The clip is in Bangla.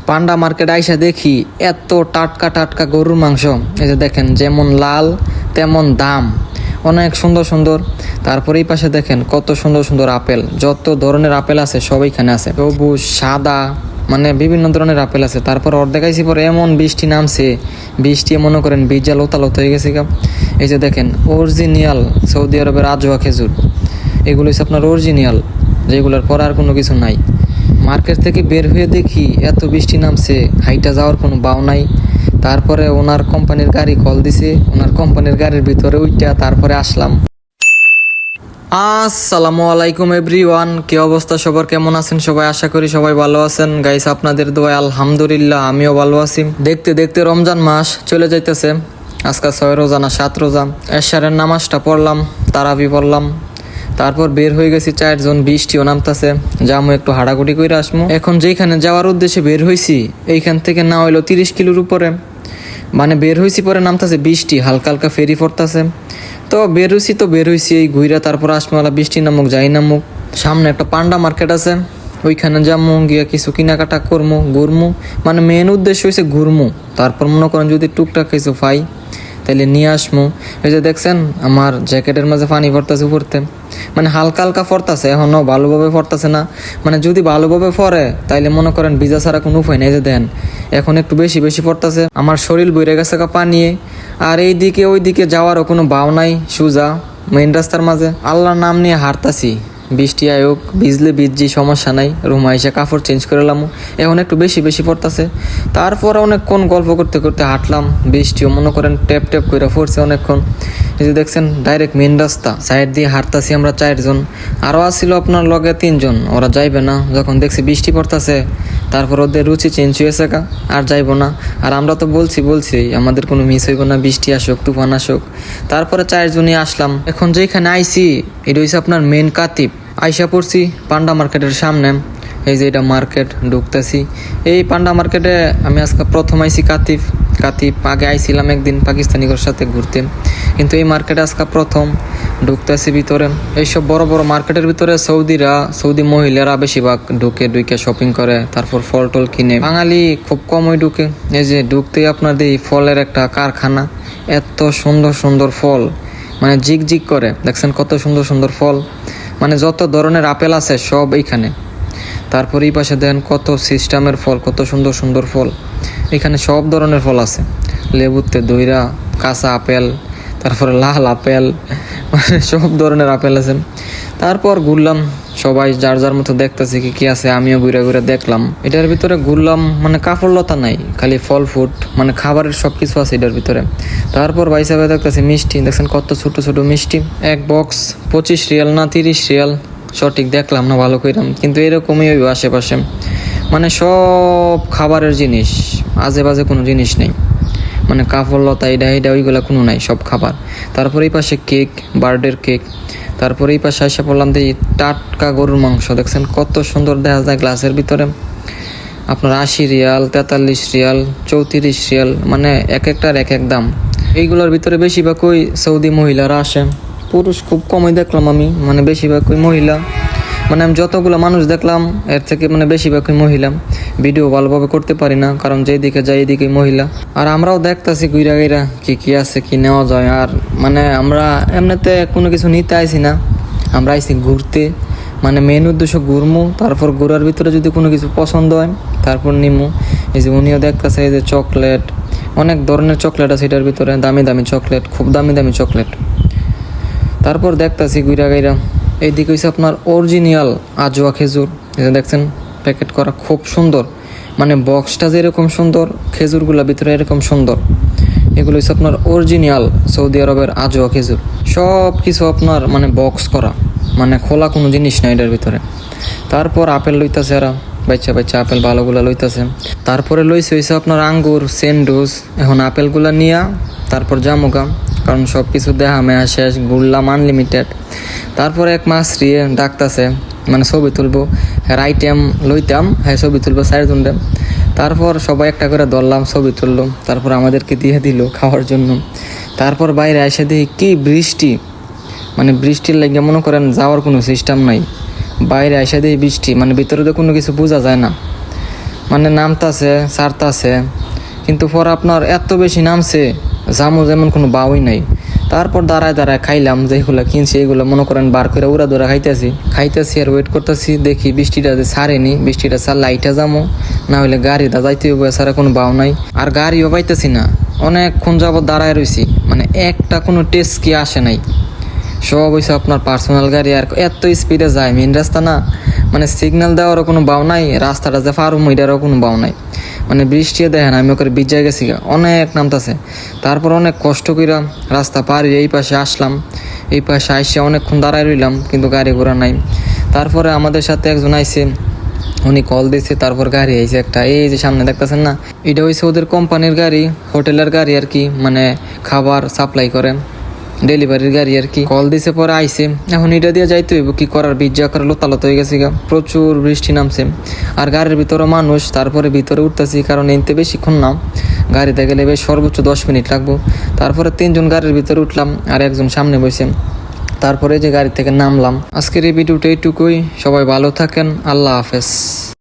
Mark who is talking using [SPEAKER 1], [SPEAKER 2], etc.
[SPEAKER 1] পান্ডা মার্কেট আইসা দেখি এত টাটকা টাটকা গরুর মাংস। এই যে দেখেন, যেমন লাল তেমন দাম, অনেক সুন্দর সুন্দর। তারপরে এই পাশে দেখেন কত সুন্দর সুন্দর আপেল, যত ধরনের আপেল আছে সব এখানে আছে, সবুজ সাদা, মানে বিভিন্ন ধরনের আপেল আছে। তারপর অর্ধেক আইসি পরে এমন বৃষ্টি নামছে, বৃষ্টি মনে করেন বীজা লোতালত হয়ে গেছে গা। এই যে দেখেন অরিজিনাল সৌদি আরবের আজওয়া খেজুর, এগুলো হচ্ছে আপনার অরিজিনাল, যেগুলোর পর আর কোনো কিছু নাই। মার্কেট থেকে বের হয়ে দেখি এত বৃষ্টি নামছে, হাইটা যাওয়ার কোনো বাও নাই। তারপরে ওনার কোম্পানির গাড়ি কল দিছে, ওনার কোম্পানির গাড়ির ভিতরে উইটা তারপরে আসলাম। আসসালামু আলাইকুম এভরিওয়ান, কি অবস্থা সবার, কেমন আছেন সবাই? আশা করি সবাই ভালো আছেন গাইস, আপনাদের দোয়ায় আলহামদুলিল্লাহ আমিও ভালো আছি। দেখতে দেখতে রমজান মাস চলে যাইতেছে, আজকে 6 রোজা না 7 রোজা। এশারের নামাজটা পড়লাম, তারাবি পড়লাম, তারপর বের হয়ে গেছি 4 জন। বৃষ্টিও নামতেছে, যামু একটু হাঁটাকুটি করে আসমু। এখন যেখানে যাওয়ার উদ্দেশ্যে বের হইছি, এইখান থেকে না হইলো 30 কিলোর উপরে, মানে বের হইছি, পরে নামতেছে বৃষ্টি, হালকা হালকা ফেরি পড়তেছে। তো বের হইছি এই ঘুইরা, তারপর আসমওয়ালা বৃষ্টি নামুক যাই নামুক, সামনে একটা পান্ডা মার্কেট আছে, ওইখানে যামু, গিয়া কিছু কেনাকাটা করমু, ঘুরমু। মানে মেন উদ্দেশ্য হয়েছে ঘুরমু, তারপর মনে করেন যদি টুকটাক কিছু পাই তাইলে নিয়ে আসমু। এই যে দেখছেন আমার জ্যাকেটের মাঝে পানি পড়তেছে পড়তে, মানে হালকা হালকা পড়তেছে, এখনও ভালোভাবে পড়তেছে না। মানে যদি ভালোভাবে পড়ে তাইলে মনে করেন ভিজা ছাড়া কোনো উপায় নেই। যে দেন এখন একটু বেশি বেশি পড়তেছে, আমার শরীর বইরে গেছে পানি। আর এইদিকে ওইদিকে যাওয়ারও কোনো ভাও নাই, সুজা মেইন রাস্তার মাঝে আল্লাহর নাম নিয়ে হারতাছি। বৃষ্টি আয়োগ, ভিজলে ভিজছি, সমস্যা নাই, রুমা এসে কাপড় চেঞ্জ করে এলাম। এখন একটু বেশি বেশি পড়তেছে, তারপর অনেকক্ষণ গল্প করতে করতে হাঁটলাম। বৃষ্টিও মনে করেন ট্যাপ ট্যাপ করে পড়ছে অনেকক্ষণ। এই যে দেখছেন ডাইরেক্ট মেন রাস্তা, সাইড দিয়ে হাঁটতাছি আমরা 4 জন, আরও আসছিল আপনার লগে 3 জন, ওরা যাইবে না। যখন দেখছি বৃষ্টি পড়তেছে, তারপর ওদের রুচি চেঞ্জ হয়েছে কা, আর যাইবো না। আর আমরা তো বলছি আমাদের কোনো মিস হইব না, বৃষ্টি আসুক তুফান আসুক। তারপরে 4 জনই আসলাম। এখন যেখানে আইসি এটা হচ্ছে আপনার মেন কাতিব। আইসা পড়ছি পান্ডা মার্কেটের সামনে। এই যে এটা মার্কেট, ঢুকতেছি। এই পান্ডা মার্কেটে আমি আজকে প্রথম আইসি কাতিব। আগে আইছিলাম একদিন পাকিস্তানিদের সাথে ঘুরতে, কিন্তু এই মার্কেটে আজকে প্রথম ঢুকতেছি ভিতরে। এইসব বড় বড় মার্কেটের ভিতরে সৌদি মহিলারা বেশিরভাগ ঢুকে শপিং করে, তারপর ফল টল কিনে। বাঙালি খুব কমই ঢুকে। এই যে ঢুকতে আপনার এই ফলের একটা কারখানা, এত সুন্দর সুন্দর ফল, মানে জিগ জিগ করে। দেখছেন কত সুন্দর সুন্দর ফল, মানে যত ধরনের আপেল আছে সব এইখানে। তারপর এই পাশে দেন কত সিস্টেমের ফল, কত সুন্দর সুন্দর ফল, এখানে সব ধরনের ফল আছে। লেবুতে দইরা, কাঁচা আপেল, তারপরে লাল আপেল, মানে সব ধরনের আপেল আছে। তারপর ঘুরলাম, সবাই যার যার মতো দেখতেছে কি কি আছে, আমিও ঘুরে ঘুরে দেখলাম। এটার ভিতরে ঘুরলাম, মানে কাপড় লতা নাই, খালি ফল ফুড, মানে খাবারের সব কিছু আছে এটার ভিতরে। তারপর ভাই সাহেব দেখতেছি মিষ্টি, দেখছেন কত ছোট ছোট মিষ্টি, এক বক্স 25 রিয়াল না 30 রিয়াল, সঠিক দেখলাম না ভালো কইরাম, কিন্তু এরকমই ওই আশেপাশে। মানে সব খাবারের জিনিস, আজে বাজে কোনো জিনিস নেই, মানে কাপড় লতা এটা ওইগুলা কোনো নাই, সব খাবার। তারপর এই পাশে কেক, বার্থডের কেক। তারপরে এই পাশে এসে পড়লাম দেখি টাটকা গরুর মাংস, দেখছেন কত সুন্দর দেখা যায় গ্লাসের ভিতরে। আপনার 80 রিয়াল, 43 রিয়াল, 34 রিয়াল, মানে এক একটার এক এক দাম। এইগুলোর ভিতরে বেশিরভাগ ওই সৌদি মহিলারা আসে, পুরুষ খুব কমই দেখলাম আমি, মানে বেশিরভাগ ওই মহিলা। মানে আমি যতগুলো মানুষ দেখলাম এর থেকে মানে বেশিরভাগই মহিলা। ভিডিও ভালোভাবে করতে পারি না, কারণ যেদিকে যাই এদিকে মহিলা। আর আমরাও দেখতেছি ঘুরা ঘুরা কি কি আছে, কি নেওয়া যায়। আর মানে আমরা এমনিতে কোনো কিছু নিতে আইছি না, আমরা আইছি ঘুরতে, মানে মেন উদ্দেশ্য ঘুরমু। তারপর ঘোরার ভিতরে যদি কোনো কিছু পছন্দ হয় তারপর নিমু। এই যে উনিও দেখতেছে, এই যে চকলেট, অনেক ধরনের চকলেট আছে এটার ভিতরে, দামি দামি চকলেট, খুব দামি দামি চকলেট। তারপর দেখতেছি ঘুরা ঘুরা, এইদিকে হচ্ছে আপনার অরিজিনাল আজওয়া খেজুর। এটা দেখছেন প্যাকেট করা, খুব সুন্দর, মানে বক্সটা যেরকম সুন্দর, খেজুরগুলো ভিতরে এরকম সুন্দর। এগুলো হচ্ছে আপনার অরিজিনাল সৌদি আরবের আজওয়া খেজুর। সব কিছু আপনার মানে বক্স করা, মানে খোলা কোনো জিনিস না এটার ভিতরে। তারপর আপেল লইতেছে এরা, বাচ্চা আপেল ভালোগুলো লইতেছে। তারপরে লইছে হয়েছে আপনার আঙ্গুর, সেন্ডুস। এখন আপেলগুলো নিয়া তারপর জামুগা, কারণ সব কিছু দেখা মেয়া শেষ, ঘুরলাম আনলিমিটেড। তারপরে এক মাস রিয়ে ডাকতেছে, মানে ছবি তুলবো, হ্যাঁ আইটেম লইতাম, হ্যাঁ ছবি তুলবো 4 জনরে। তারপর সবাই একটা করে ধরলাম, ছবি তুললো, তারপর আমাদেরকে দিয়ে দিল খাওয়ার জন্য। তারপর বাইরে এসে দেখি কি বৃষ্টি, মানে বৃষ্টির লাগে মনে করেন যাওয়ার কোনো সিস্টেম নাই। বাইরে এসে দেখি বৃষ্টি, মানে ভিতরে তো কোনো কিছু বোঝা যায় না। মানে নামতাছে সারতাছে, কিন্তু পরে আপনার এত বেশি নামছে জামু যেমন কোনো বাউই নাই। তারপর দাঁড়ায় দাঁড়ায় খাইলাম, যেগুলো কিনছি এগুলো মনে করেন বার করে উড়া দৌড়া খাইতেছি আর ওয়েট করতেছি, দেখি বৃষ্টিটা যে ছাড়েনি, বৃষ্টিটা ছাড় লাইটে যামো, না হলে গাড়িটা যাইতে হবে, ছাড়া কোনো বাউ নাই। আর গাড়িও পাইতেছি না, অনেকক্ষণ যাবত দাঁড়ায় রয়েছি, মানে একটা কোনো টেস্ট কি আসে নাই। সব হয়েছে আপনার পার্সোনাল গাড়ি, আর এত স্পিডে যায়, মেন রাস্তা না, মানে সিগন্যাল দেওয়ারও কোনো বাউ নাই, রাস্তাটা যে ফারুম ওইটারও কোনো বাউ নাই। মানে বৃষ্টি দেখেন আমি ওকে ভিজায় গেছি গা, অনেক নামতাছে। তারপর অনেক কষ্ট কইরা রাস্তা পারি এই পাশে আসলাম, এই পাশে আইসে অনেকক্ষণ দাঁড়ায় রইলাম, কিন্তু গাড়ি ঘোড়া নাই। তারপরে আমাদের সাথে একজন আইছে, উনি কল দিয়েছে, তারপর গাড়ি আইছে একটা, এই যে সামনে দেখতেছেন না, এটা হয়েছে ওদের কোম্পানির গাড়ি, হোটেলের গাড়ি আর কি, মানে খাবার সাপ্লাই করে, ডেলিভারির গাড়ি আর কি। কল দিছে পরে আইছে, এখন এটা দিয়ে যাইতে হইব, কি করার, ভিজা করে লোতালত হয়ে গেছে গা, প্রচুর বৃষ্টি নামছে। আর গাড়ির ভিতরে মানুষ, তারপরে ভিতরে উঠতেছি, কারণ এনতে বেশিক্ষণ না, গাড়িতে গেলে বেশ সর্বোচ্চ 10 মিনিট লাগবো। তারপরে 3 জন গাড়ির ভিতরে উঠলাম, আর একজন সামনে বসে। তারপরে যে গাড়ি থেকে নামলাম। আজকের এই ভিডিওটা এইটুকুই, সবাই ভালো থাকেন, আল্লাহ হাফেজ।